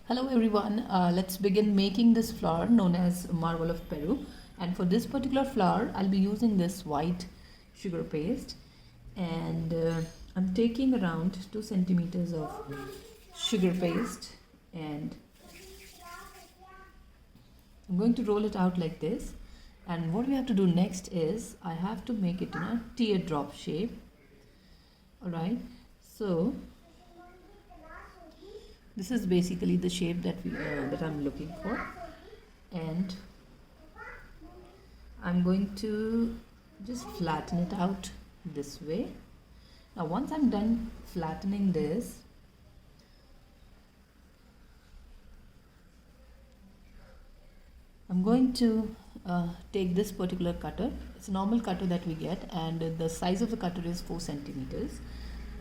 Hello everyone, let's begin making this flower known as Marble of Peru. And for this particular flower, I'll be using this white sugar paste, and I'm taking around 2 centimeters of sugar paste, and I'm going to roll it out like this. And what we have to do next is I have to make it in a teardrop shape. Alright, so this is basically the shape that I'm looking for, and I'm going to just flatten it out this way. Now once I'm done flattening this, I'm going to take this particular cutter. It's a normal cutter that we get, and the size of the cutter is 4 centimeters.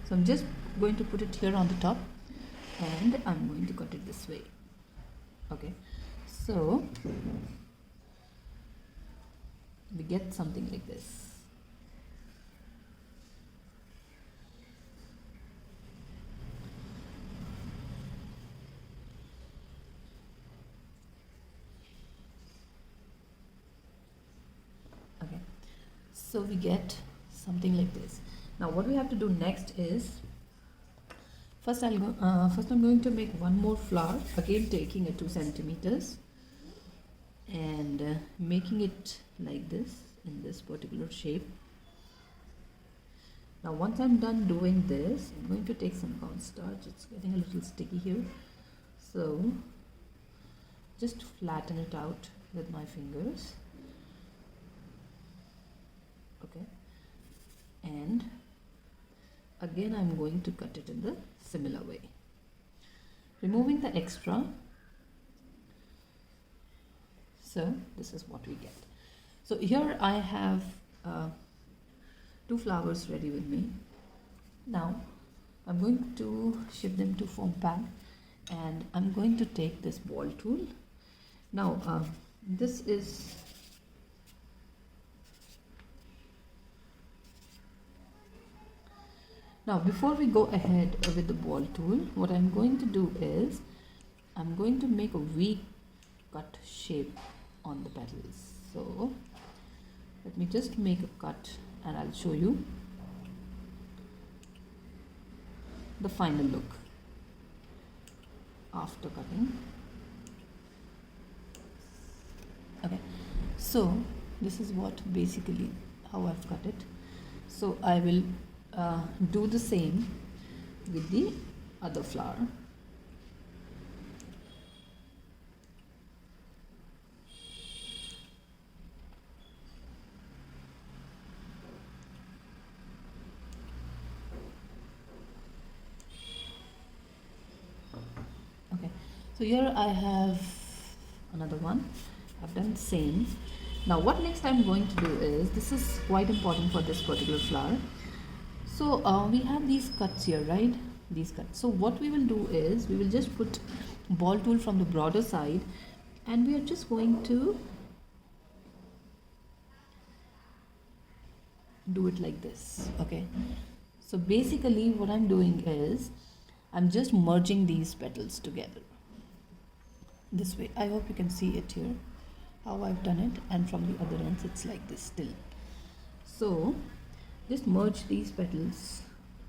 So I'm just going to put it here on the top, and I'm going to cut it this way. Okay, so we get something like this. Okay, so we get something like this. Now what we have to do next is first I'm going to make one more flower, again taking a 2 centimeters and making it like this in this particular shape. Now once I'm done doing this, I'm going to take some cornstarch. It's getting a little sticky here, so just flatten it out with my fingers. Okay, and again I'm going to cut it in the similar way, removing the extra. So this is what we get. So here I have 2 flowers ready with me. Now I'm going to shift them to foam pan, and I'm going to take this ball tool. Now this is Now before we go ahead with the ball tool, what I'm going to do is I'm going to make a V cut shape on the petals. So let me just make a cut and I'll show you the final look after cutting. Okay, so this is what basically how I've cut it. So I will do the same with the other flower. Okay, so here I have another one. I've done the same. Now what next I'm going to do is, this is quite important for this particular flower. So we have these cuts here, right? These cuts. So what we will do is we will just put ball tool from the broader side, and we are just going to do it like this. Okay, so basically what I'm doing is I'm just merging these petals together this way. I hope you can see it here, how I've done it, and from the other ends it's like this still. So just merge these petals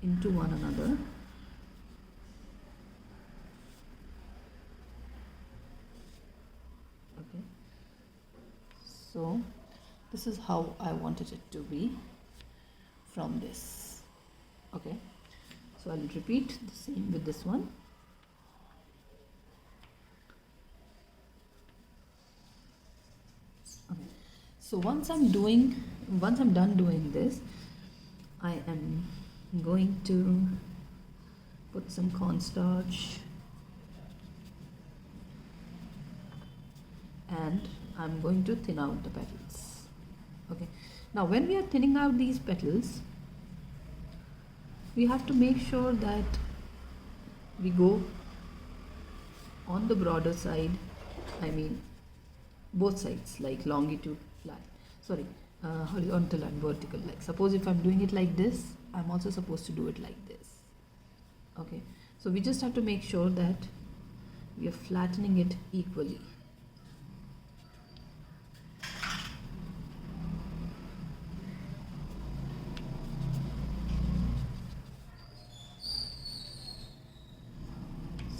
into one another. Okay, so this is how I wanted it to be from this. Okay, so I'll repeat the same with this one. Okay, so once I'm done doing this, I am going to put some cornstarch, and I'm going to thin out the petals. Okay, now when we are thinning out these petals, we have to make sure that we go on the broader side, I mean both sides, like longitude line, horizontal and vertical. Like suppose if I'm doing it like this, I'm also supposed to do it like this. Okay, so we just have to make sure that we are flattening it equally.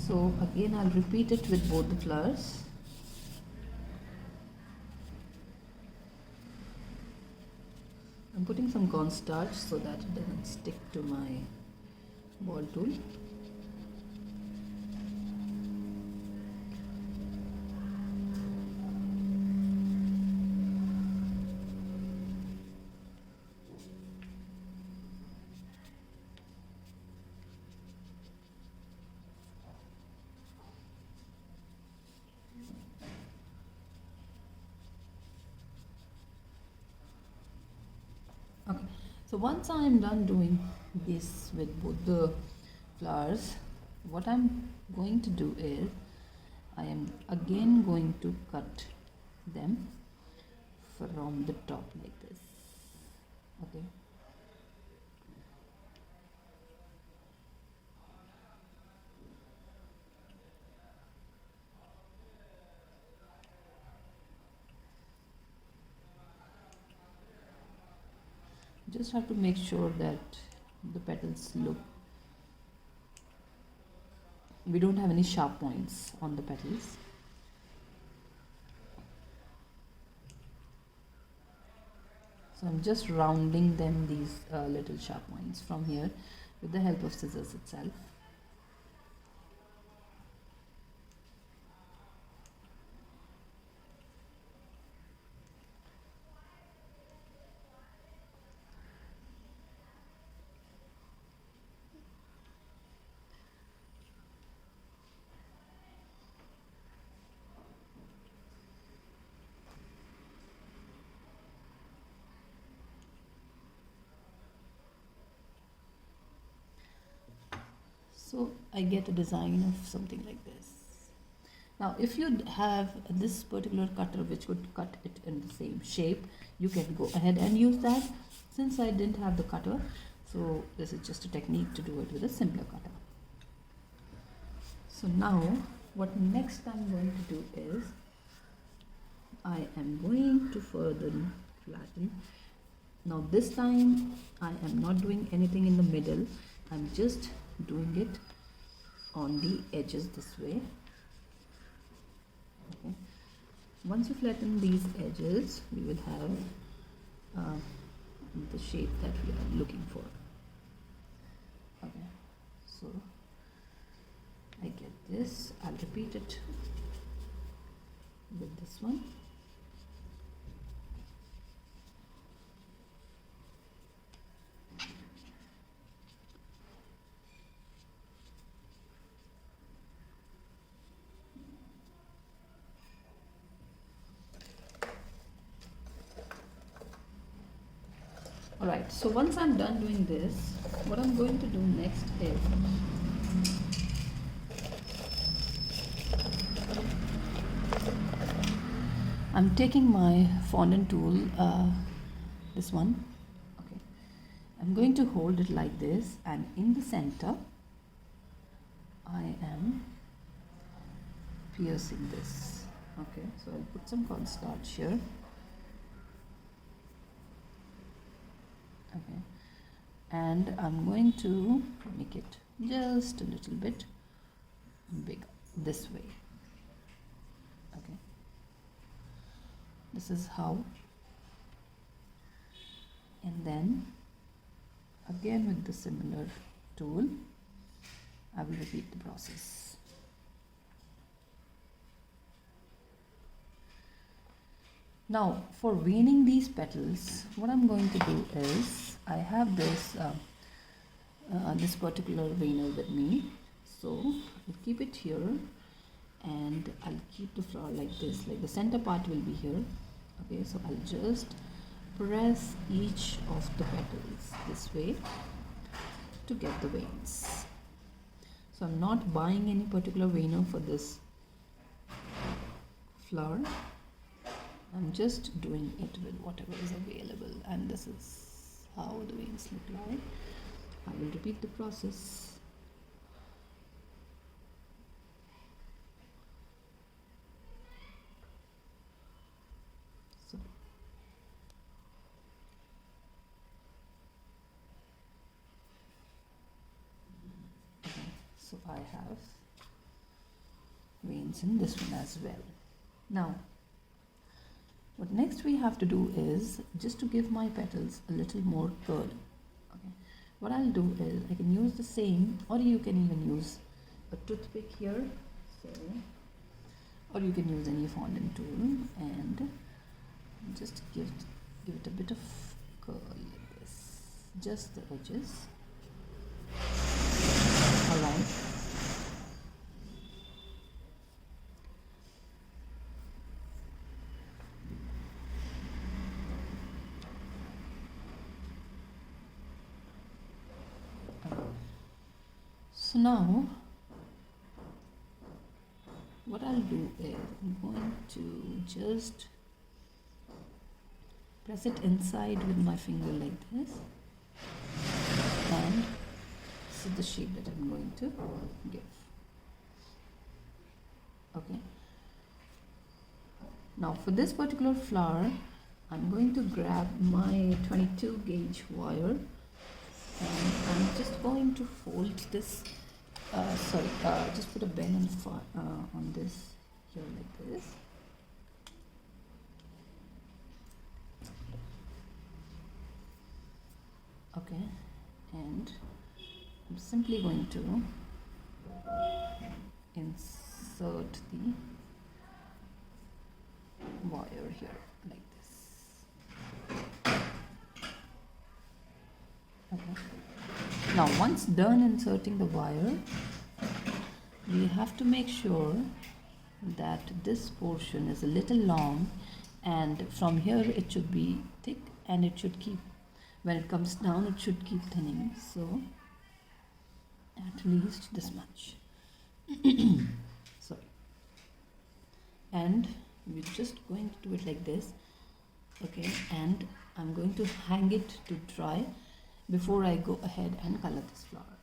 So again I'll repeat it with both the flowers. I'm putting some cornstarch so that it doesn't stick to my ball tool. Okay, so once I am done doing this with both the flowers, what I'm going to do is I am again going to cut them from the top like this. Okay. Just have to make sure that the petals look, we don't have any sharp points on the petals. So I'm just rounding them, these little sharp points from here with the help of scissors itself. So I get a design of something like this. Now if you have this particular cutter which could cut it in the same shape, you can go ahead and use that. Since I didn't have the cutter, so this is just a technique to do it with a simpler cutter. So now what next I'm going to do is I am going to further flatten. Now this time I am not doing anything in the middle, I'm just doing it on the edges this way. Okay. Once you flatten these edges, we will have the shape that we are looking for. Okay, so I get this, I'll repeat it with this one. Alright, so once I'm done doing this, what I'm going to do next is I'm taking my fondant tool, this one, okay. I'm going to hold it like this, and in the center I am piercing this. Okay, so I'll put some cornstarch here. Okay, and I'm going to make it just a little bit bigger this way. Okay, this is how, and then again with the similar tool I will repeat the process. Now for veining these petals, what I'm going to do is I have this this particular veiner with me, so I'll keep it here and I'll keep the flower like this, like the center part will be here. Okay, so I'll just press each of the petals this way to get the veins. So I'm not buying any particular veiner for this flower, I'm just doing it with whatever is available, and this is how the veins look like. I will repeat the process. So I have veins in this one as well. Now what next we have to do is just to give my petals a little more curl. Okay. What I'll do is I can use the same, or you can even use a toothpick here. So, or you can use any fondant tool and just give it a bit of curl like this, just the edges. All right. So now what I'll do is I'm going to just press it inside with my finger like this, and this is the shape that I'm going to give. Okay. Now for this particular flower, I'm going to grab my 22 gauge wire, and I'm just going to fold this. Just put a bend on this here like this. Okay, and I'm simply going to insert the wire here like this. Okay. Now once done inserting the wire, we have to make sure that this portion is a little long, and from here it should be thick, and it should keep, when it comes down it should keep thinning, so at least this much. Sorry. And we're just going to do it like this. Okay, and I'm going to hang it to dry before I go ahead and color this flower.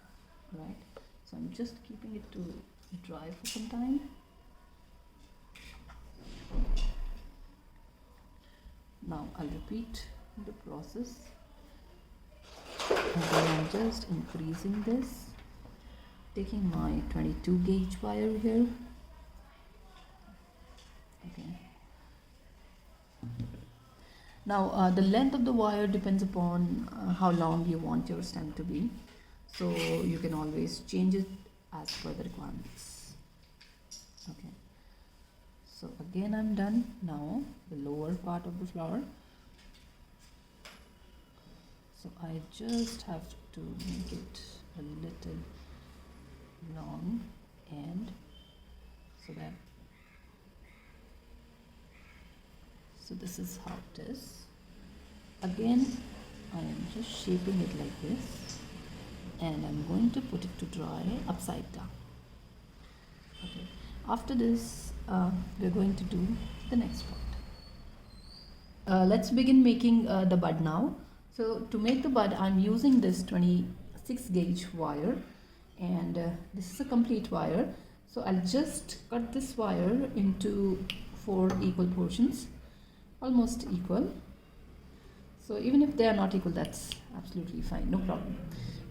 Right, so I'm just keeping it to dry for some time. Now I'll repeat the process, and then I'm just increasing this, taking my 22 gauge wire here. Okay. Now the length of the wire depends upon how long you want your stem to be, so you can always change it as per the requirements. Okay, so again I'm done. Now the lower part of the flower, so I just have to make it a little long, and so this is how it is. Again I am just shaping it like this, and I'm going to put it to dry upside down. Okay. After this we're going to do the next part. Let's begin making the bud now. So to make the bud, I'm using this 26 gauge wire, and this is a complete wire. So I'll just cut this wire into 4 equal portions, almost equal. So even if they are not equal, that's absolutely fine, no problem,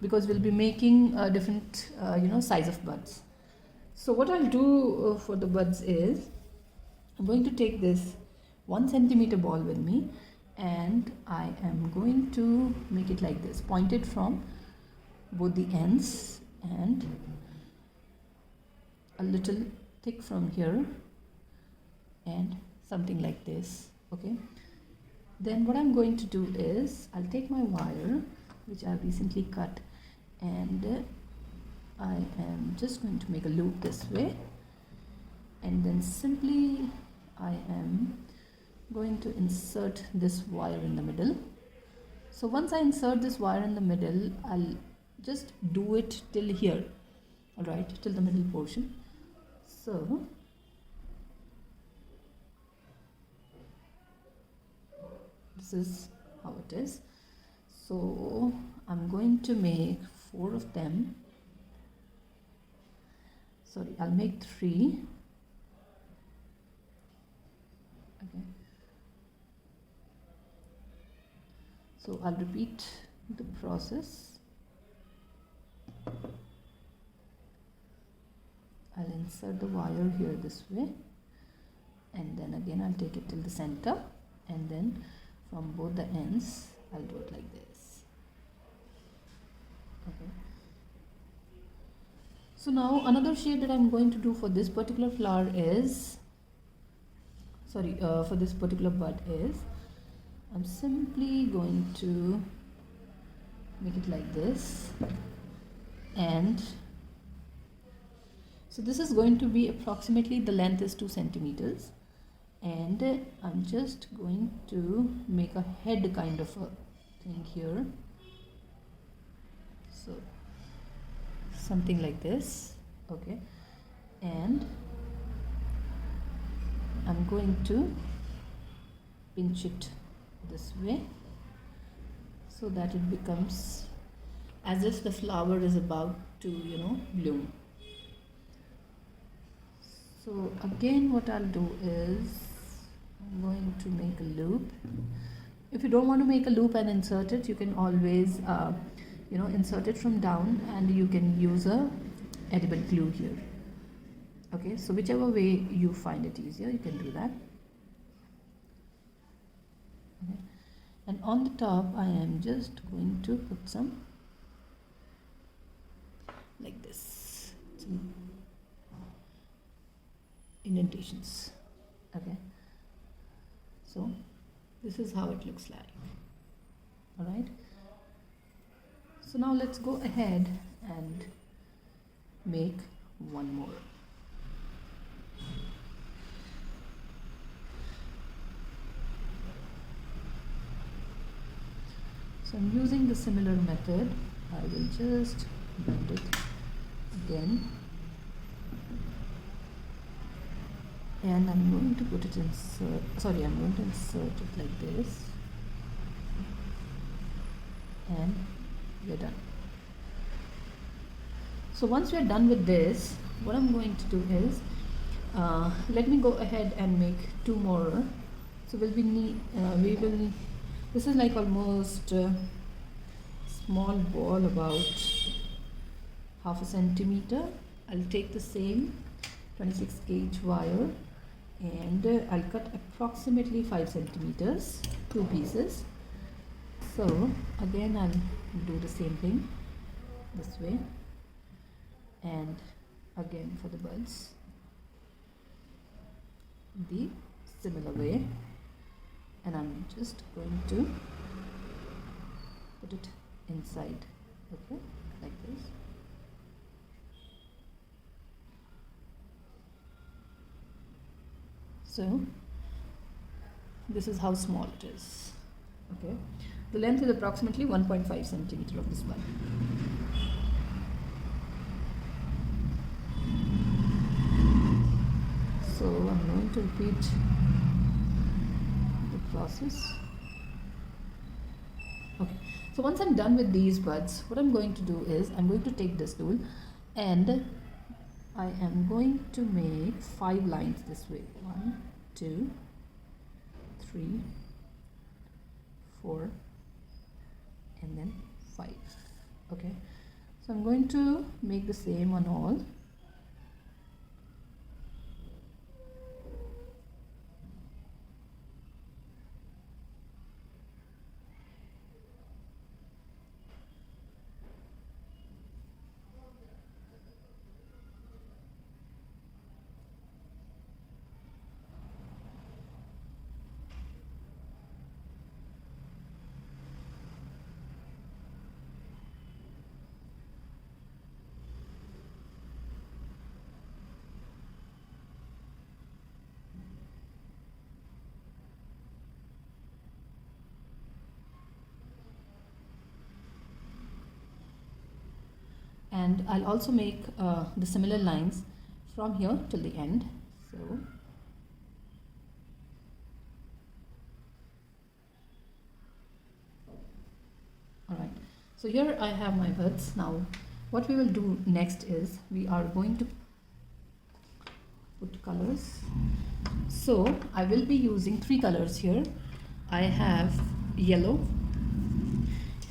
because we'll be making different size of buds. So what I'll do for the buds is I'm going to take this 1 centimeter ball with me, and I am going to make it like this, pointed from both the ends and a little thick from here, and something like this. Okay, then what I'm going to do is I'll take my wire which I've recently cut, and I am just going to make a loop this way, and then simply I am going to insert this wire in the middle. So once I insert this wire in the middle, I'll just do it till here, alright, till the middle portion. So this is how it is. So I'm going to make 4 of them. Sorry, I'll make 3. Okay. So I'll repeat the process. I'll insert the wire here this way, and then again I'll take it till the center, and then from both the ends I'll do it like this. Okay. So now another shade that I'm going to do for this particular flower is, for this particular bud is, I'm simply going to make it like this, and so this is going to be approximately, the length is 2 centimeters, and I'm just going to make a head kind of a thing here, so something like this. Okay, and I'm going to pinch it this way so that it becomes as if the flower is about to, bloom. So again what I'll do is I'm going to make a loop. If you don't want to make a loop and insert it, you can always insert it from down, and you can use a edible glue here. Okay, so whichever way you find it easier, you can do that. Okay. And on the top I am just going to put some like this, some indentations. Okay, so this is how it looks like. Alright, so now let's go ahead and make one more. So I'm using the similar method. I will just blend it again, and I'm going to put it I'm going to insert it like this, and we're done. So once we're done with this, what I'm going to do is, let me go ahead and make 2 more. So this is like almost a small ball, about half a centimeter. I'll take the same 26 gauge wire, and I'll cut approximately 5 centimeters, 2 pieces. So again I'll do the same thing this way, and again for the buds the similar way, and I'm just going to put it inside, okay, like this. So this is how small it is. Okay, the length is approximately 1.5 centimeter of this bud. So I'm going to repeat the process. Okay, so once I'm done with these buds, what I'm going to do is I'm going to take this tool, and I am going to make 5 lines this way. 1, 2, 3, 4, and then 5. Okay, so I'm going to make the same on all. And I'll also make the similar lines from here till the end. So alright, so here I have my buds. Now what we will do next is we are going to put colors. So I will be using 3 colors here. I have yellow,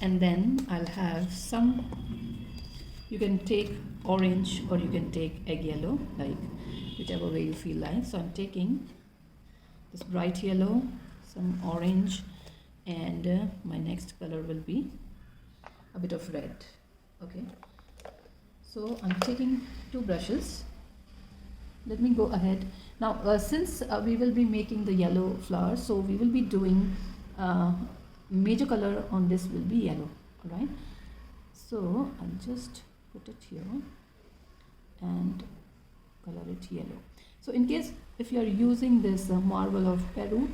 and then I'll have some You can take orange or you can take egg yellow, like whichever way you feel like. So I'm taking this bright yellow, some orange, and my next color will be a bit of red. Okay, so I'm taking two brushes. Let me go ahead now. Since we will be making the yellow flower, so we will be doing major color on this will be yellow. All right, so I'll just put it here and color it yellow. So in case if you are using this marble of Peru,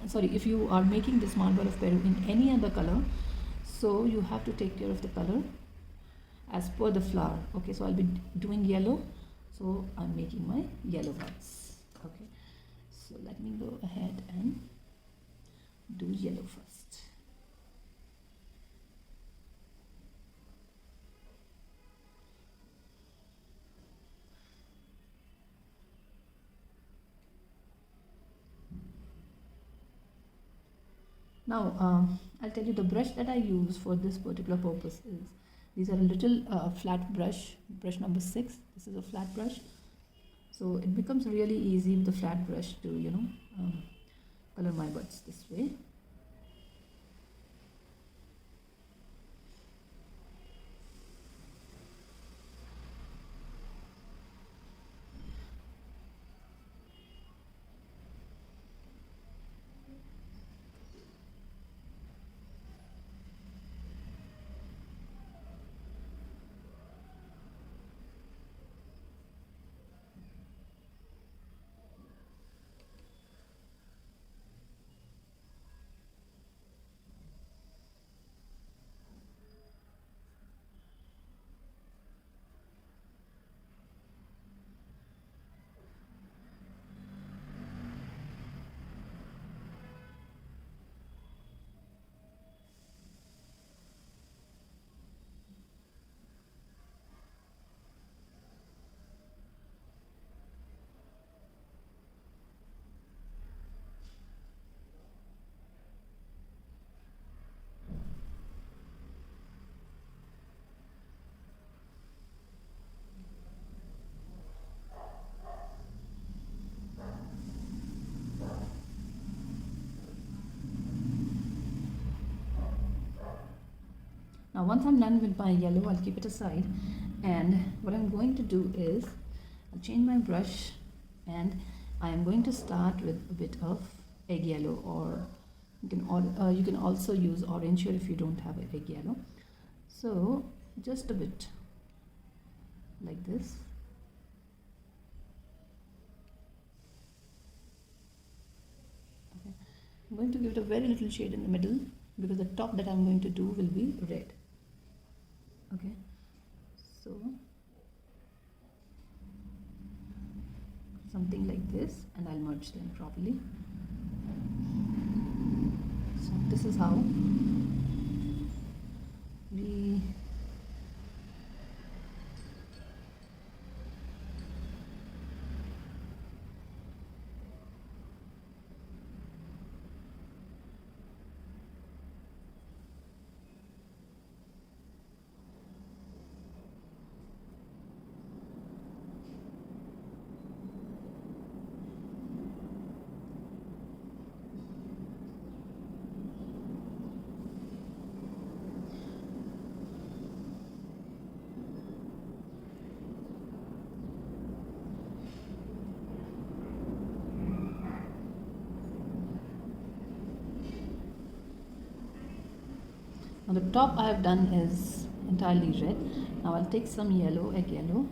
sorry, if you are making this marble of Peru in any other color, so you have to take care of the color as per the flower. Okay, so I'll be doing yellow, so I'm making my yellow buds. Okay, so let me go ahead and do yellow first. Now I'll tell you the brush that I use for this particular purpose is, these are a little flat brush number 6. This is a flat brush, so it becomes really easy with the flat brush to color my buds this way. Now once I'm done with my yellow, I'll keep it aside, and what I'm going to do is I'll change my brush and I am going to start with a bit of egg yellow, or you can also use orange here if you don't have an egg yellow. So just a bit like this. Okay. I'm going to give it a very little shade in the middle because the top that I'm going to do will be red. Okay, so something like this, and I'll merge them properly. So this is how we now the top I have done is entirely red. Now I'll take some yellow, egg yellow,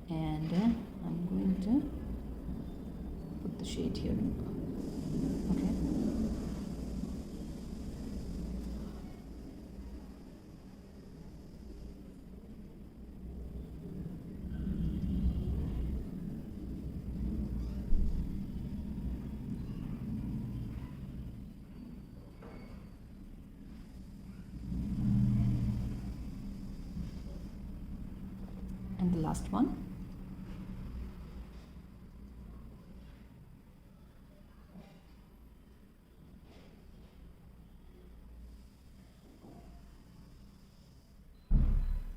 and I'm going to put the shade here. Okay. And the last one.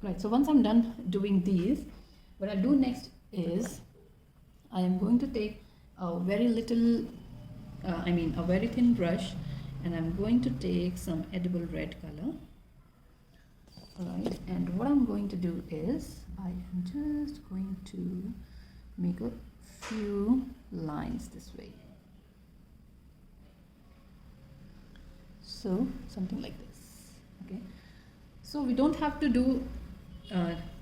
Right, so once I'm done doing these, what I'll do next is I am going to take a very little, a very thin brush, and I'm going to take some edible red color. Alright, and what I'm going to do is I am just going to make a few lines this way. So something like this. Okay, so we don't have to do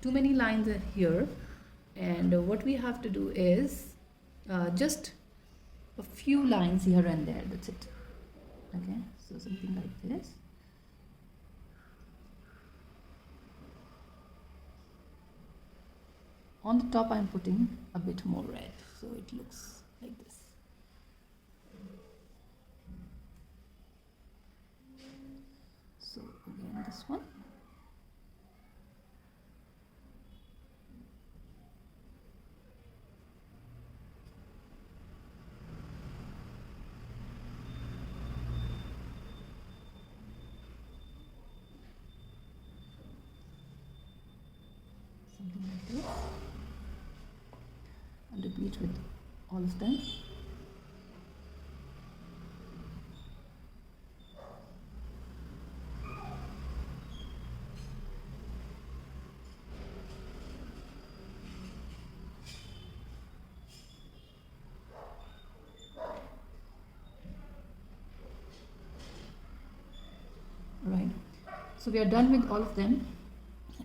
too many lines here, and what we have to do is just a few lines here and there. That's it. Okay, so something like this. On the top I'm putting a bit more red, so it looks like this. So again this one. Something like this. I'll repeat with all of them. Right, so we are done with all of them,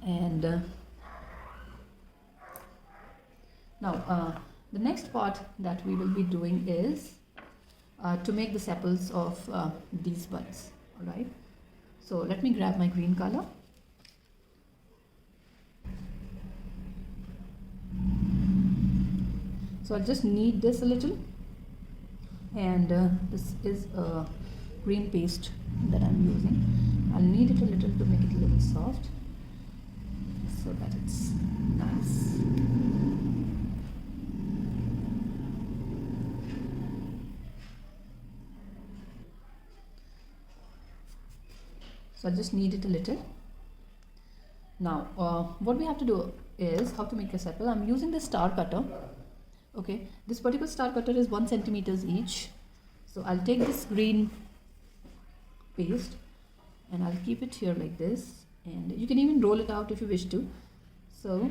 and now the next part that we will be doing is to make the sepals of these buds. Alright, so let me grab my green color. So I'll just knead this a little, and this is a green paste that I'm using. I'll knead it a little to make it a little soft so that it's nice. So I'll just knead it a little. Now what we have to do is how to make a sepal. I'm using the star cutter. Okay, this particular star cutter is 1 centimeters each. So I'll take this green paste and I'll keep it here like this, and you can even roll it out if you wish to. So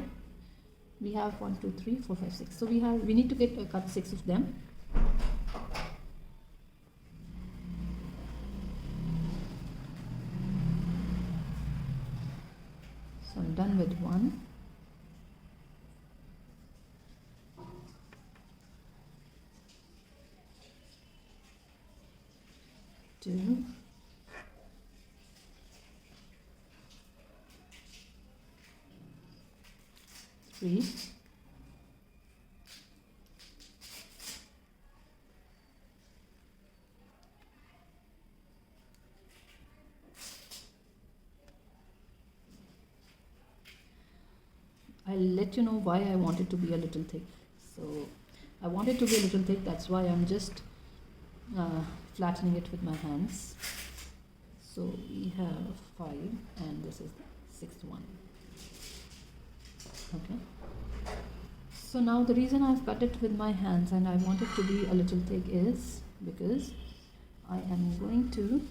we have 1 2 3 4 5 6, so we need to get cut 6 of them. So I'm done with 1. 2, 3, 'll let you know why I want it to be a little thick. So I want it to be a little thick, that's why I'm just flattening it with my hands. So we have 5 and this is the 6th one. Okay, so now the reason I've cut it with my hands and I want it to be a little thick is because I am going to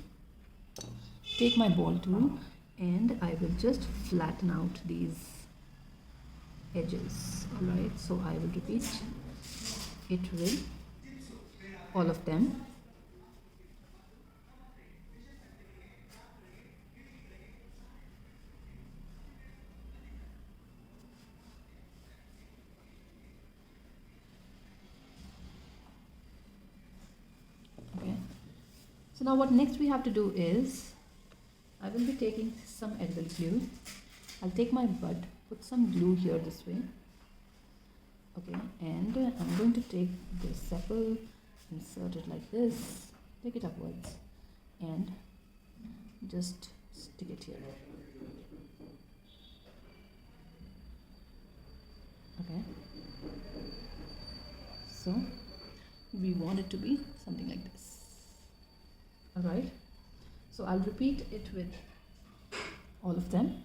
take my ball tool and I will just flatten out these edges. Alright, so I will repeat it with all of them. Okay, so now what next we have to do is I will be taking some edible glue. I'll take my bud, put some glue here this way. Okay, and I'm going to take the sepal, insert it like this, take it upwards and just stick it here. Okay, so we want it to be something like this. Alright, so I'll repeat it with all of them.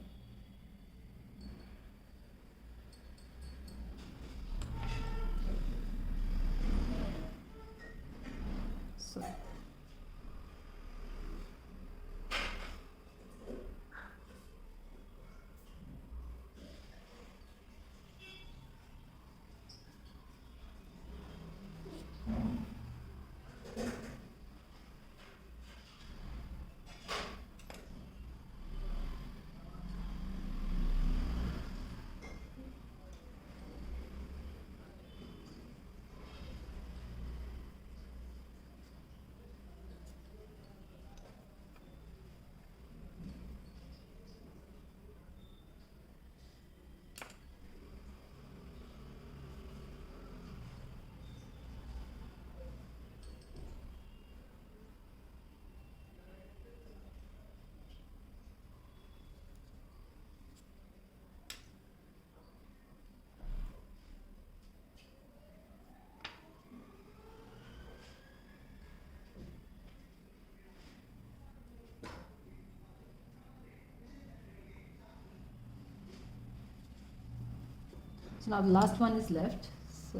So now the last one is left. So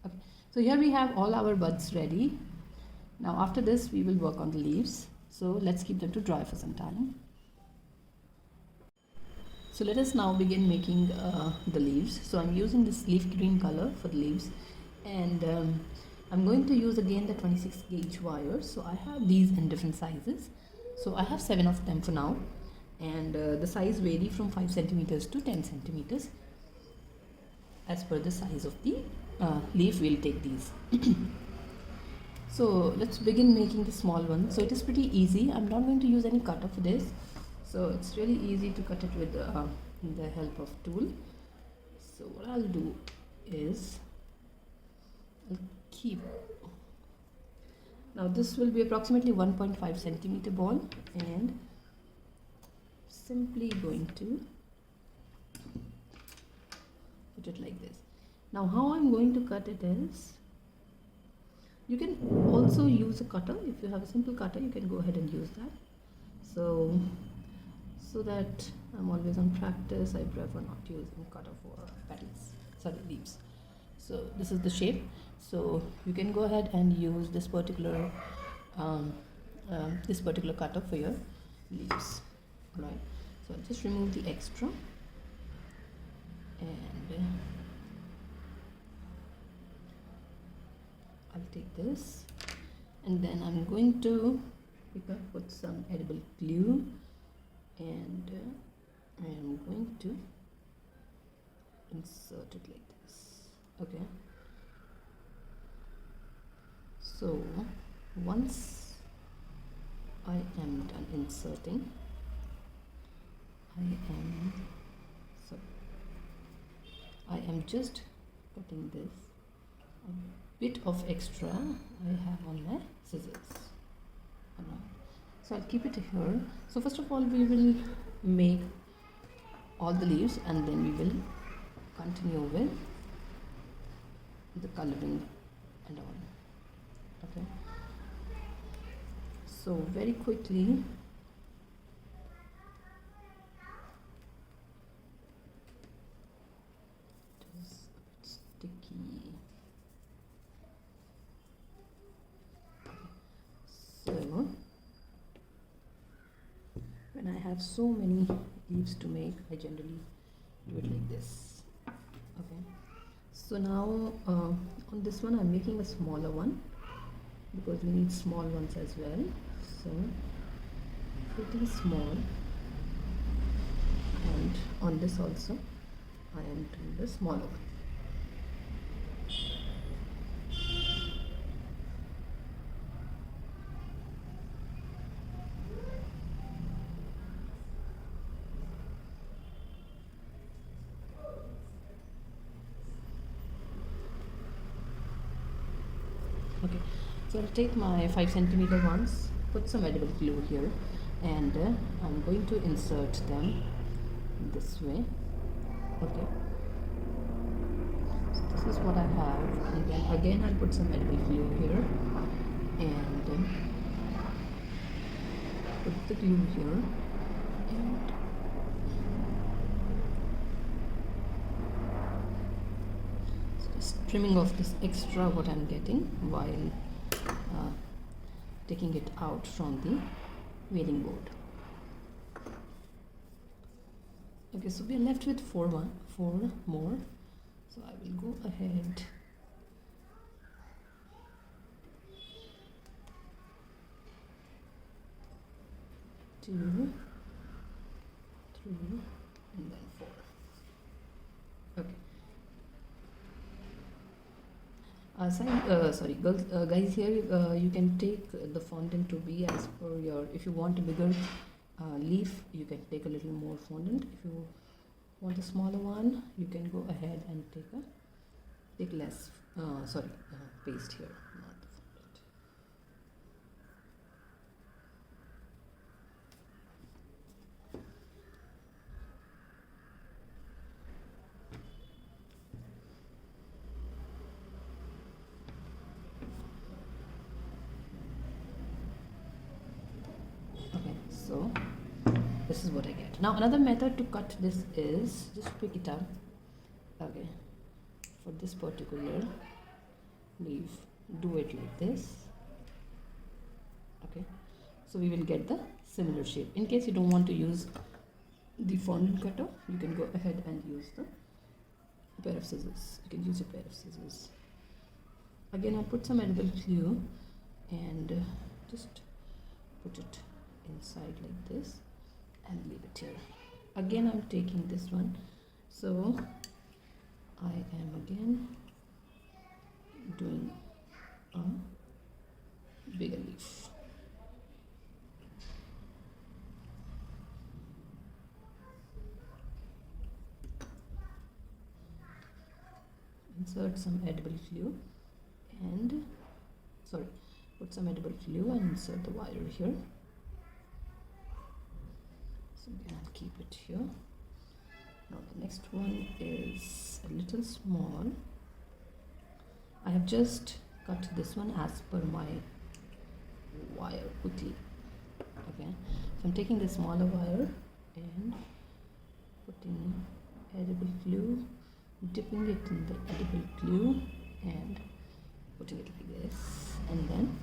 okay. So here we have all our buds ready. Now after this we will work on the leaves. So let's keep them to dry for some time. So let us now begin making the leaves. So I'm using this leaf green color for the leaves, and I'm going to use again the 26 gauge wires. So I have these in different sizes. So I have 7 of them for now, and the size vary from 5 centimeters to 10 centimeters. As per the size of the leaf, we'll take these. So let's begin making the small one. So it is pretty easy. I'm not going to use any cutter for this. So it's really easy to cut it with the help of tool. So what I'll do is I'll keep. Now this will be approximately 1.5 centimeter ball, and simply going to put it like this. Now how I'm going to cut it is, you can also use a cutter. If you have a simple cutter, you can go ahead and use that. So that I'm always on practice, I prefer not using cutter for leaves. So this is the shape. So you can go ahead and use this particular cutter for your leaves. Right. So I'll just remove the extra, and I'll take this, and then I'm going to put some edible glue, and I am going to insert it like this. Okay. So once I am done inserting, I am just cutting this a bit of extra I have on my scissors. So I'll keep it here. So first of all, we will make all the leaves, and then we will continue with the coloring and all. Okay. So very quickly, it is a bit sticky. So when I have so many leaves to make, I generally do it like this. Okay. So now on this one I'm making a smaller one, because we need small ones as well. So pretty small, and on this also I am doing the smaller one. Okay, so I'll take my 5 centimeter ones, put some edible glue here, and I'm going to insert them this way. Okay, so this is what I have, and then again I'll put some edible glue here, and put the glue here, and trimming off this extra what I'm getting while taking it out from the weeding board. Okay, so we are left with four more. So I will go ahead. 2, 3, and then 4. Okay. Sorry, girls, guys. Here you can take the fondant to be as per your. If you want a bigger leaf, you can take a little more fondant. If you want a smaller one, you can go ahead and take less. Paste here, not the fondant. Okay, so this is what I get. Now another method to cut this is just pick it up. Okay, for this particular leaf, do it like this. Okay, so we will get the similar shape. In case you don't want to use the fondant cutter, you can go ahead and use the pair of scissors. You can use a pair of scissors. Again, I'll put some edible glue and just put it inside like this and leave it here. Again, I'm taking this one, so I am again doing a bigger leaf. Insert some edible glue and put some edible glue and insert the wire here. So again, I'll keep it here. Now the next one is a little small. I have just cut this one as per my wire quickly. Okay, so I'm taking the smaller wire and putting edible glue, dipping it in the edible glue and putting it like this, and then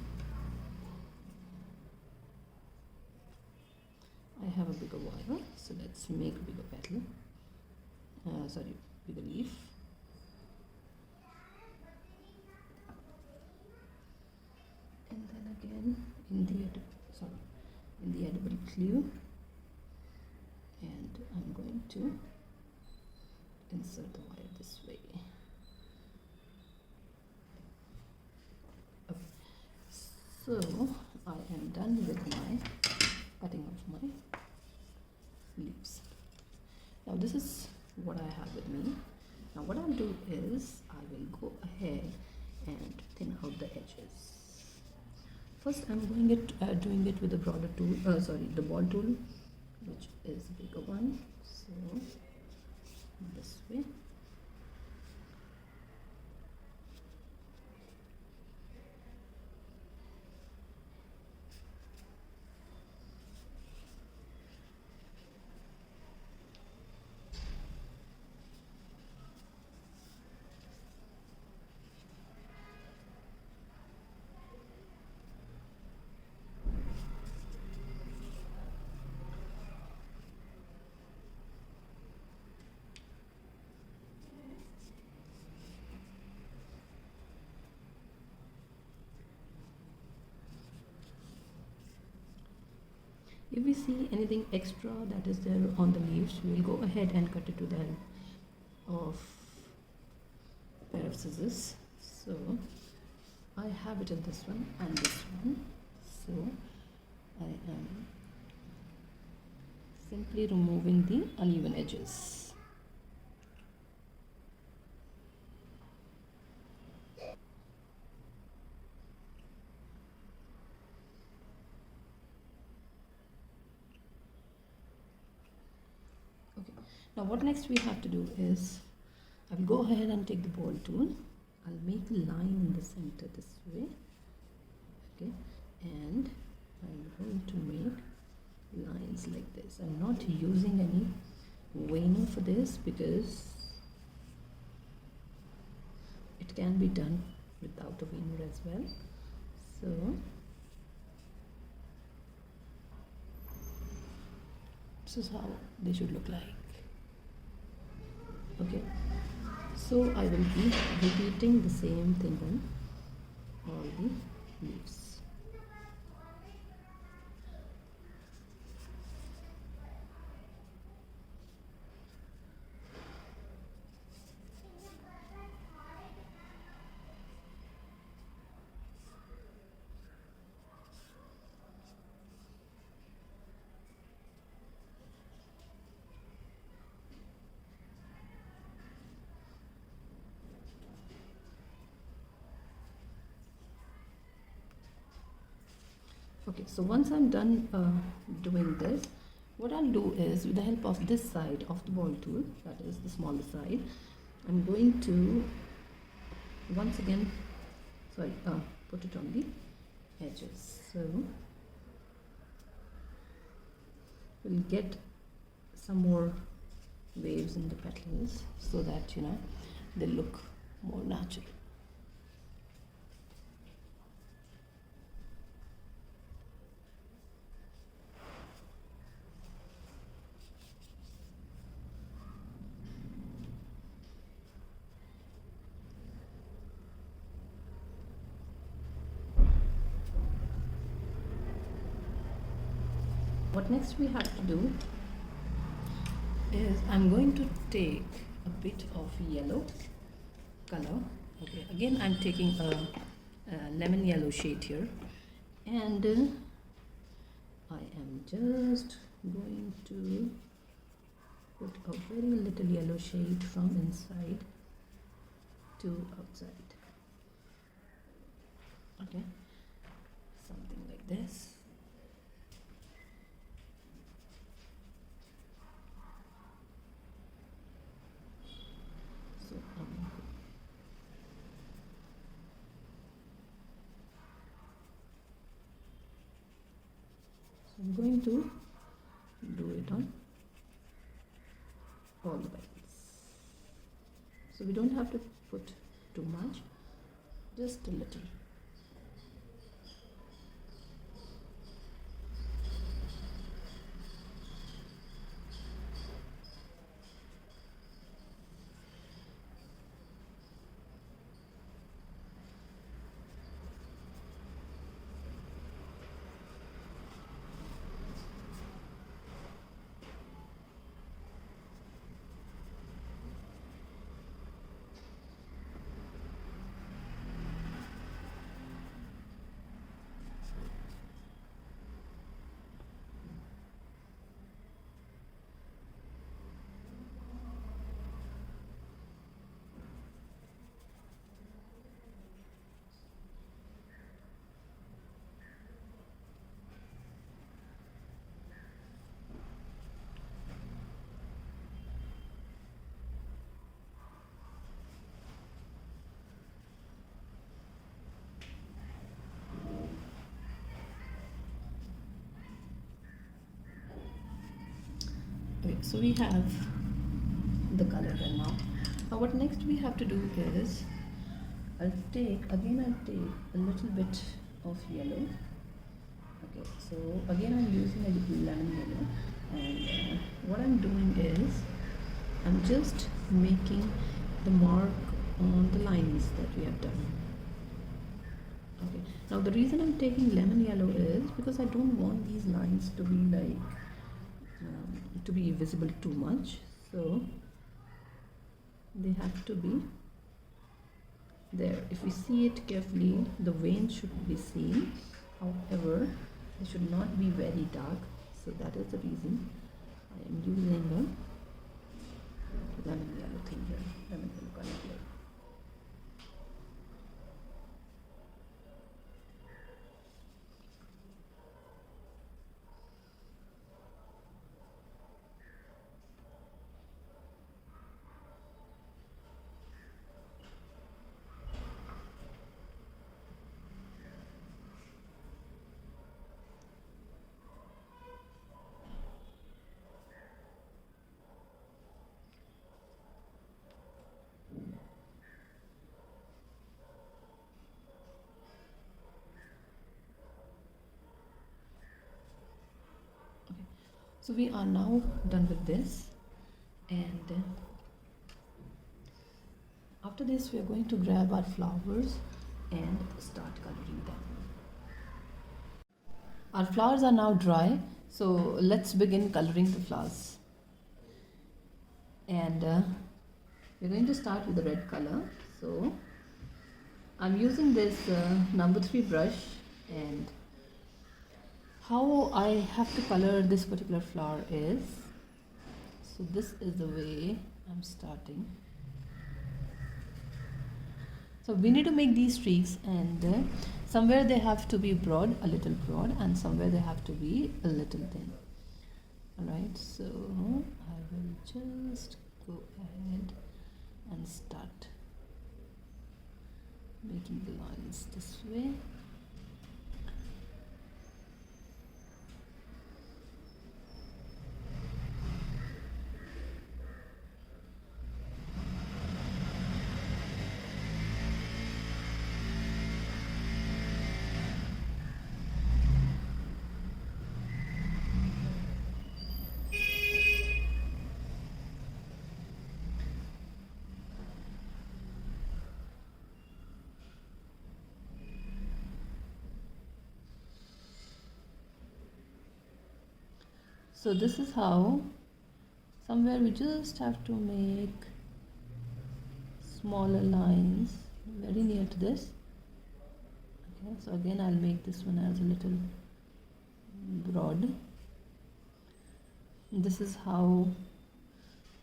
I have a bigger wire, so let's make a bigger petal. Bigger leaf. And then again in the edible glue, and I'm going to insert the wire this way. Okay. So I am done with my cutting of my leaves. Now this is what I have with me. Now what I'll do is I will go ahead and thin out the edges. First I'm doing it with the broader tool, the ball tool, which is a bigger one. So this way. If we see anything extra that is there on the leaves, we will go ahead and cut it to the help of a pair of scissors. So I have it in this one and this one. So I am simply removing the uneven edges. Now what next we have to do is, I will go ahead and take the ball tool. I'll make a line in the center this way. Okay, and I'm going to make lines like this. I'm not using any veining for this because it can be done without a veiner as well. So this is how they should look like. Okay, so I will be repeating the same thing on all the leaves. Okay, so once I'm done doing this, what I'll do is, with the help of this side of the ball tool, that is the smaller side, I'm going to once again, put it on the edges. So we'll get some more waves in the petals so that they look more natural. What next we have to do is, I'm going to take a bit of yellow color. Okay, again I'm taking a lemon yellow shade here, and I am just going to put a very little yellow shade from inside to outside. Okay, something like this. So I'm going to do it on all the petals. So we don't have to put too much, just a little. Okay, so we have the color done now. Now what next we have to do is, I'll take a little bit of yellow. Okay, so again I'm using a lemon yellow, and what I'm doing is, I'm just making the mark on the lines that we have done. Okay, now the reason I'm taking lemon yellow is because I don't want these lines to be to be visible too much, so they have to be there. If we see it carefully, the veins should be seen, however they should not be very dark, so that is the reason I am using a lemon yellow thing here, lemon yellow color here. So we are now done with this, and After this, we are going to grab our flowers and start coloring them. Our flowers are now dry, so let's begin coloring the flowers. And we're going to start with the red color. So I'm using this number 3 brush, and how I have to color this particular flower is, so this is the way I'm starting. So we need to make these streaks, and somewhere they have to be broad, a little broad, and somewhere they have to be a little thin. Alright, so I will just go ahead and start making the lines this way. So this is how, somewhere we just have to make smaller lines very near to this. Okay, so again I'll make this one as a little broad. This is how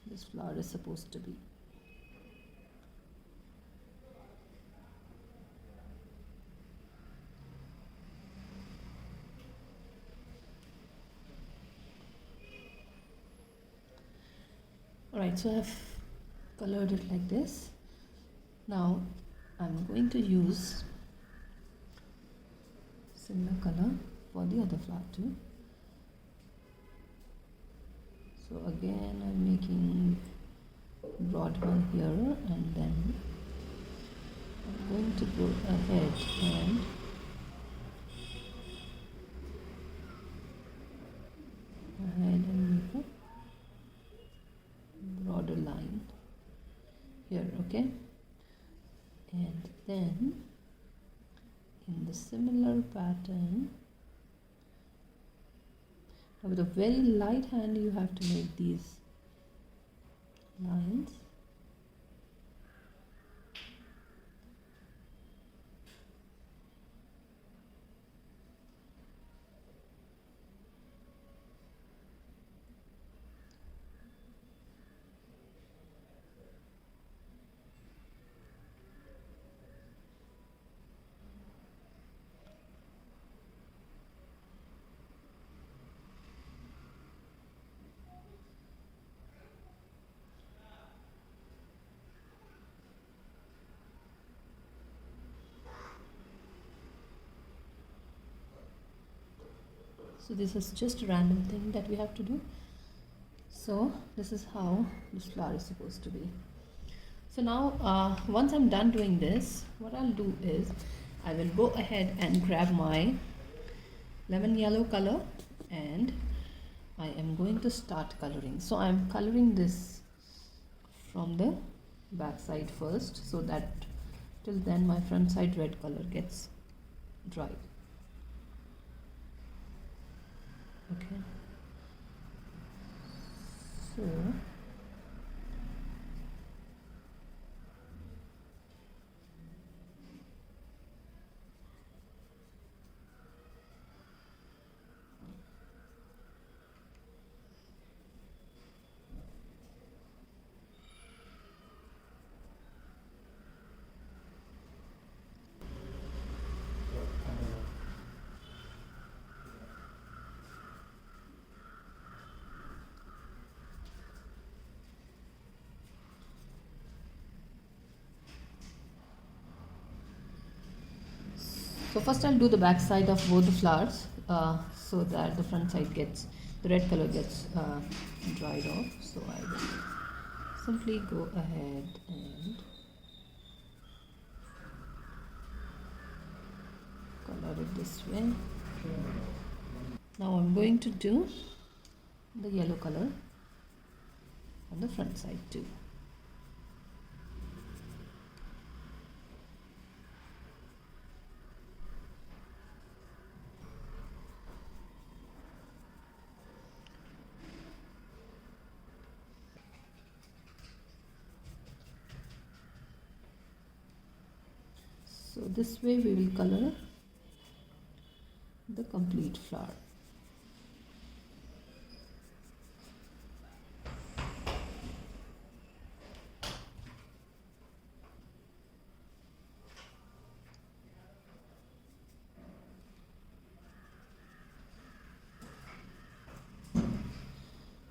this flower is supposed to be. Alright, so I've colored it like this. Now I'm going to use similar color for the other flower too. So again I'm making broad one here, and then I'm going to go ahead and make a broader line here, okay? And then in the similar pattern, with a very light hand you have to make these lines. So this is just a random thing that we have to do. So this is how this flower is supposed to be. So now once I'm done doing this, what I'll do is I will go ahead and grab my lemon yellow color, and I am going to start coloring. So I'm coloring this from the back side first, so that till then my front side red color gets dried. Okay, so first I'll do the back side of both the flowers, so that the front side gets, the red color gets dried off. So I will simply go ahead and color it this way. Now I'm going to do the yellow color on the front side too. So this way we will color the complete flower.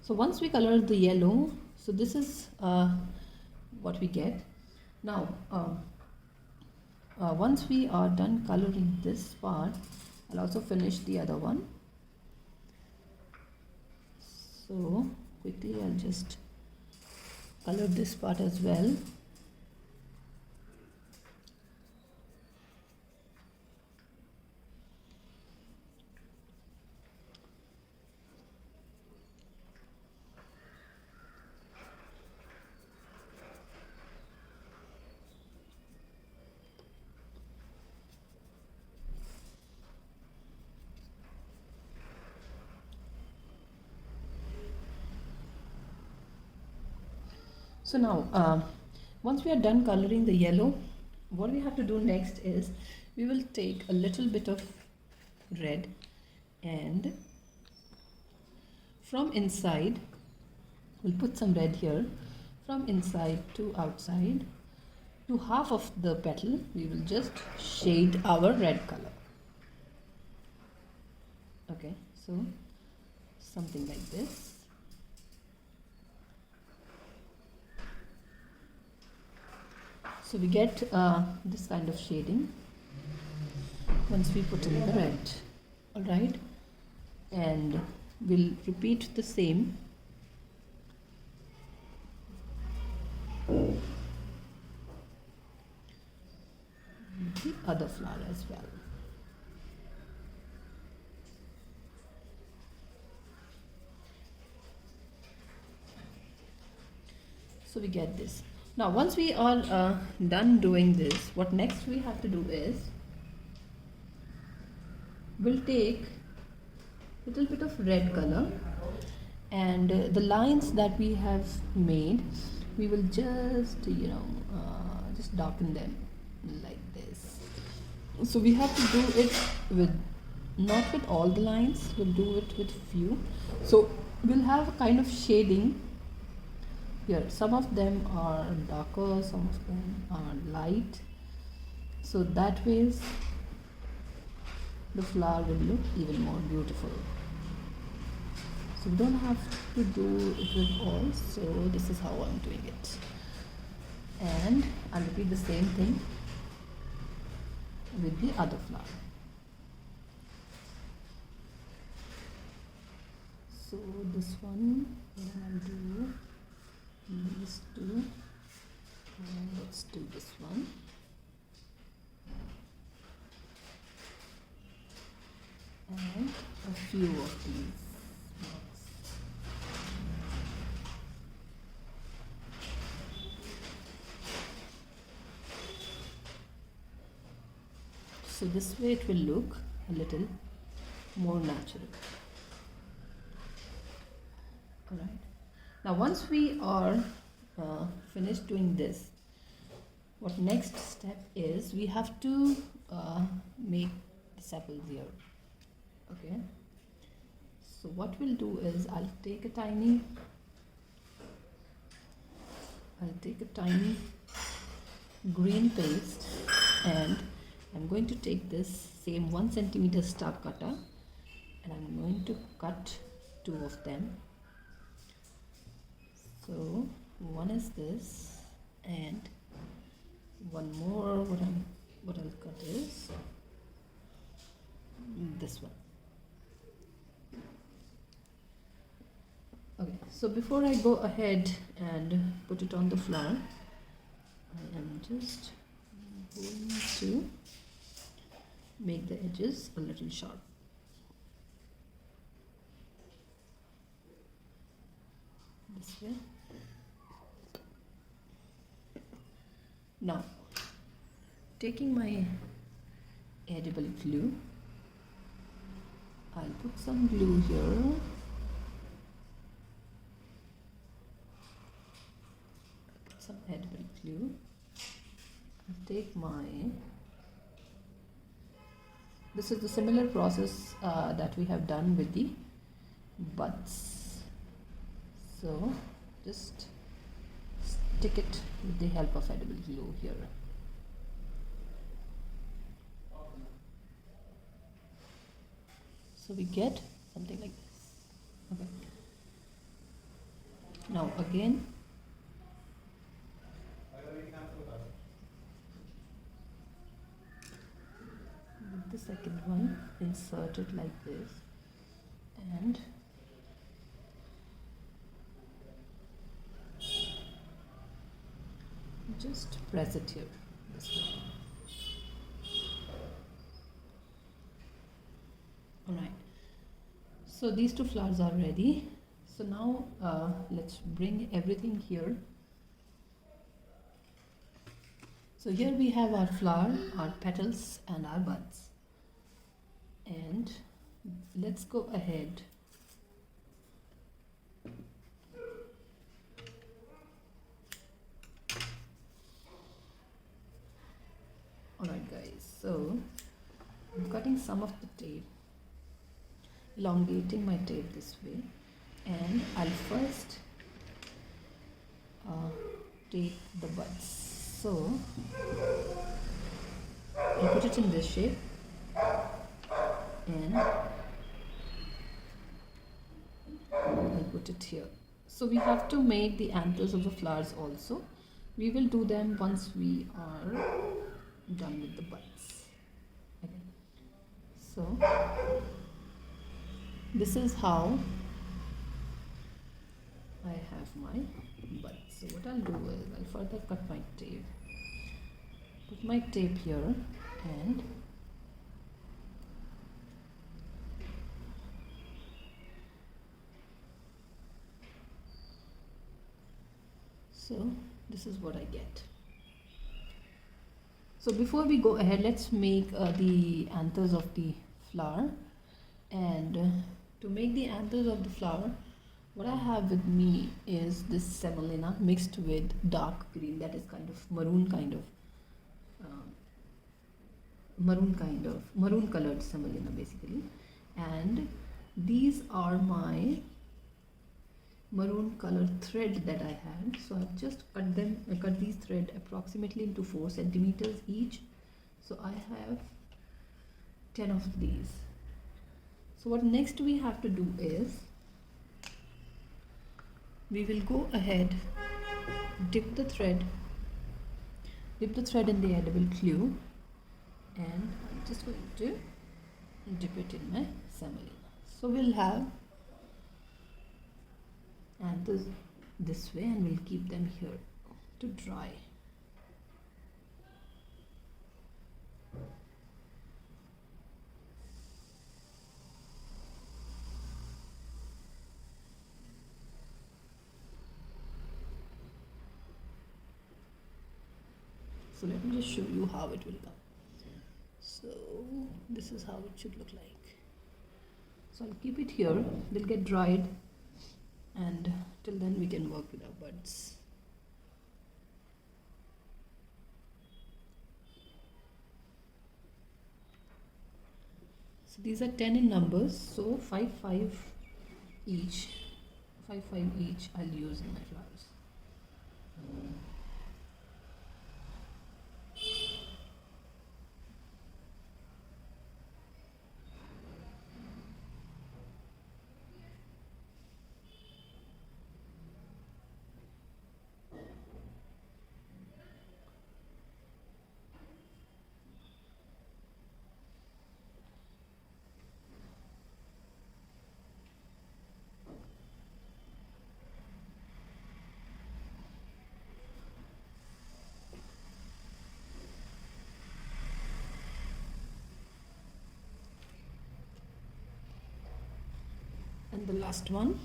So once we color the yellow, so this is what we get. Now once we are done coloring this part, I'll also finish the other one. So quickly I'll just color this part as well. So now once we are done coloring the yellow, what we have to do next is we will take a little bit of red and from inside, we'll put some red here, from inside to outside to half of the petal we will just shade our red color. Okay, so something like this. So we get this kind of shading once we put in the red. Alright, and we'll repeat the same with the other flower as well. So we get this. Now once we are done doing this, what next we have to do is we'll take a little bit of red color and the lines that we have made, we will just just darken them like this. So we have to do it with not with all the lines, we'll do it with few. So we'll have a kind of shading here. Some of them are darker, some of them are light, so that way the flower will look even more beautiful. So we don't have to do it with all, so this is how I'm doing it, and I'll repeat the same thing with the other flower. So this one, then I'll do these two, and let's do this one. And a few of these marks. So this way it will look a little more natural. Alright. Now once we are finished doing this, what next step is we have to make the sepals here. Okay, so what we'll do is I'll take a tiny green paste, and I'm going to take this same 1 centimeter star cutter and I'm going to cut two of them. So one is this, and one more what I'll cut is this one. Okay, so before I go ahead and put it on the flower, I am just going to make the edges a little sharp. This way. Now, taking my edible glue, I'll put some glue here. Some edible glue. I'll take my This is the similar process that we have done with the buds. So just stick it with the help of edible glue here. So we get something like this. Okay. Now again, with the second one, insert it like this and just press it here this way. Alright, so these two flowers are ready. So now let's bring everything here. So here we have our flower, our petals and our buds. And let's go ahead alright guys, so I'm cutting some of the tape, elongating my tape this way, and I'll first take the buds. So I'll put it in this shape and I'll put it here. So we have to make the anthers of the flowers also. We will do them once we are done with the buds. Okay. So this is how I have my buds. So what I'll do is I'll further cut my tape, put my tape here, and so this is what I get. So before we go ahead, let's make the anthers of the flower. And to make the anthers of the flower, what I have with me is this semolina mixed with dark green, that is kind of maroon colored semolina basically. And these are my maroon colored thread that I had. So I've just cut these thread approximately into 4 centimeters each. So I have 10 of these. So what next we have to do is we will go ahead, dip the thread in the edible glue, and I'm just going to dip it in my semolina. So we'll have anthers this way, and we'll keep them here to dry. So let me just show you how it will come. So this is how it should look like. So I'll keep it here, they'll get dried, and till then we can work with our buds. So these are 10 in numbers, so 5 each I'll use in my flowers. And the last one.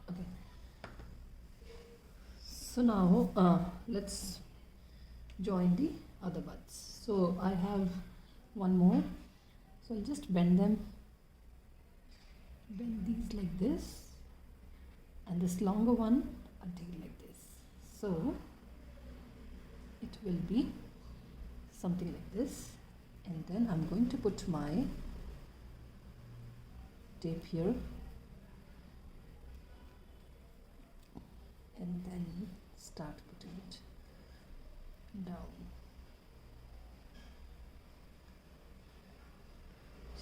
Okay. So now let's join the other buds. So I have one more. So I'll just bend these like this, and this longer one I'll take it like this. So it will be something like this. And then I'm going to put my tape here, and then start putting it down.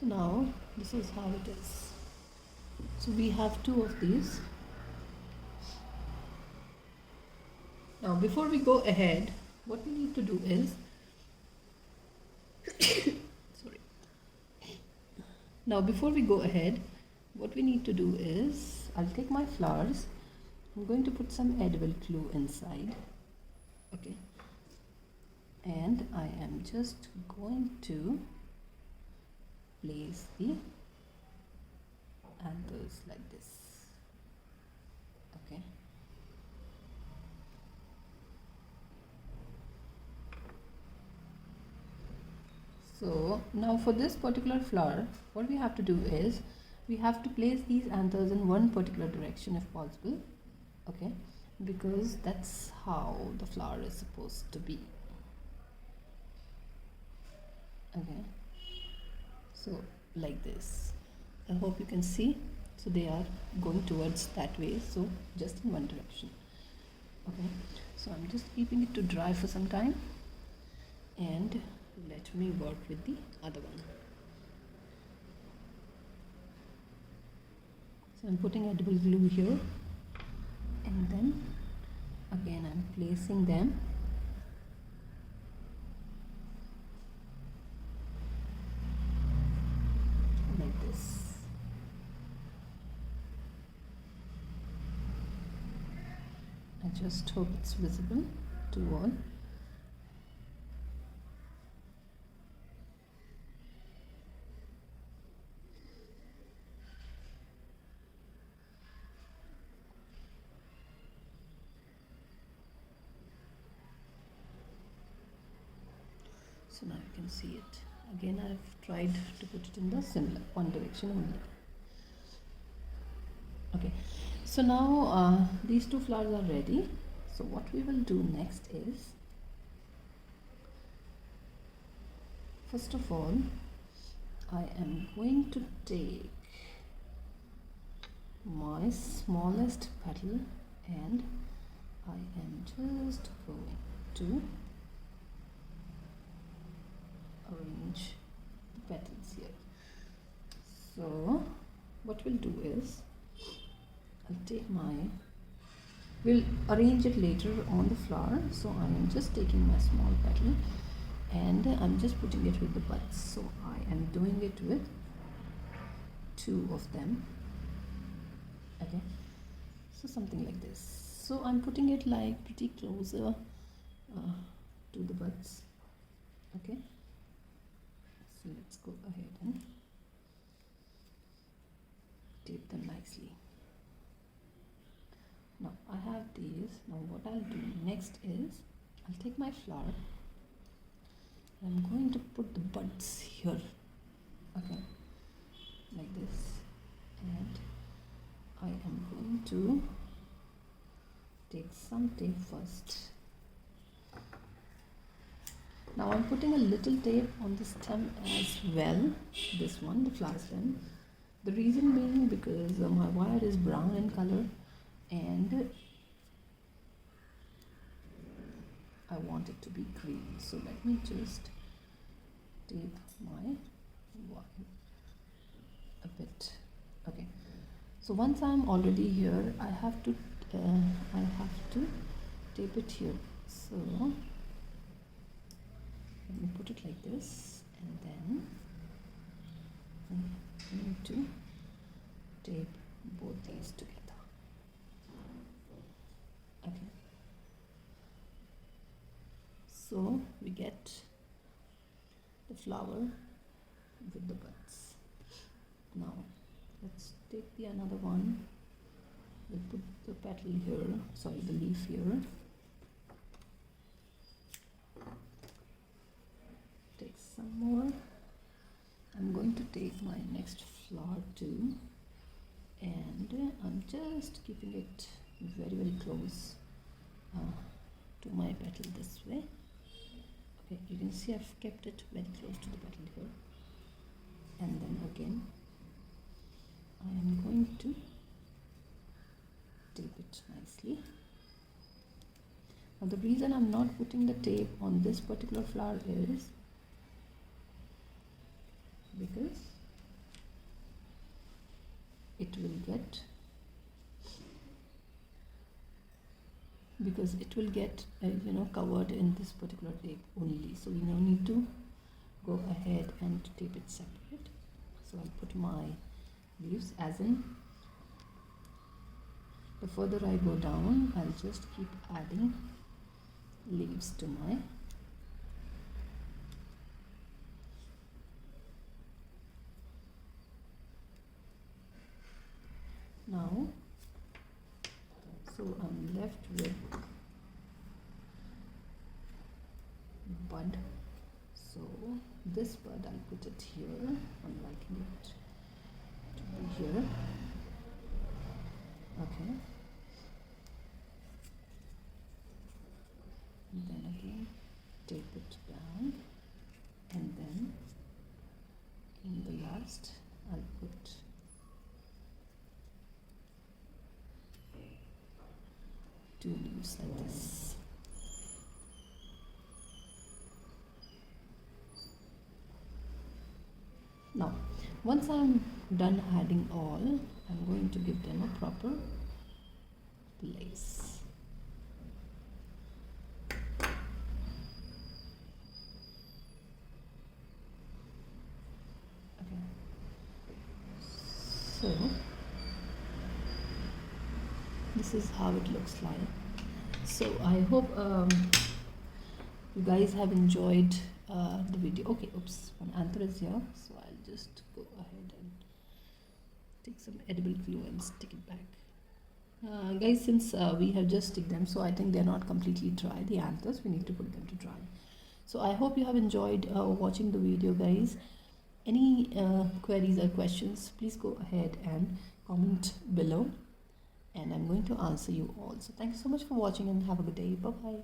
So now this is how it is. So we have 2 of these. Now before we go ahead, what we need to do is sorry. Now before we go ahead, what we need to do is, I'll take my flowers, I'm going to put some edible glue inside, okay, and I am just going to place the anthers like this, okay. So now for this particular flower, what we have to do is, we have to place these anthers in one particular direction if possible, okay, because that's how the flower is supposed to be, okay. So like this, I hope you can see. So they are going towards that way, so just in one direction, okay. So I'm just keeping it to dry for some time, and let me work with the other one. So I'm putting edible glue here, and then again I'm placing them like this. I just hope it's visible to all. So now you can see it. Again, I've tried to put it in the similar one direction only. Okay, so now these 2 flowers are ready. So what we will do next is, first of all, I am going to take my smallest petal, and I am just going to arrange the petals here. So what we'll do is, I'll take we'll arrange it later on the flower. So I am just taking my small petal, and I'm just putting it with the buds. So I am doing it with 2 of them, okay. So something like this. So I'm putting it like pretty closer to the buds, okay. So let's go ahead and tape them nicely. Now I have these. Now what I'll do next is, I'll take my flower, I'm going to put the buds here, okay, like this, and I am going to take some tape first. Now I'm putting a little tape on the stem as well, this one, the flower stem. The reason being because my wire is brown in color, and I want it to be green. So let me just tape my wire a bit, okay. So once I'm already here, I have to tape it here. So let me put it like this, and then I need to tape both these together, okay. So we get the flower with the buds. Now let's take the another one. We'll put the petal here, sorry, the leaf here. Take some more. I'm going to take my next flower too, and I'm just keeping it very close to my petal this way. Okay, you can see I've kept it very close to the petal here, and then again I am going to tape it nicely. Now the reason I'm not putting the tape on this particular flower is because it will get covered in this particular tape only, so we now need to go ahead and tape it separate. So I'll put my leaves, as in the further I go down, I'll just keep adding leaves to my now. So I'm left with bud. So this bud, I'll put it here. I'm liking it to be here. Okay. And then again tape it down, and then in the last I'll put two leaves like this. Now once I'm done adding all, I'm going to give them a proper place. So this is how it looks like. So I hope you guys have enjoyed the video. Okay, oops, one anther is here, so I'll just go ahead and take some edible glue and stick it back. Guys, since we have just stick them, so I think they're not completely dry, the anthers. We need to put them to dry. So I hope you have enjoyed watching the video, guys. Any queries or questions, please go ahead and comment below, and I'm going to answer you all. So thank you so much for watching, and have a good day. Bye bye.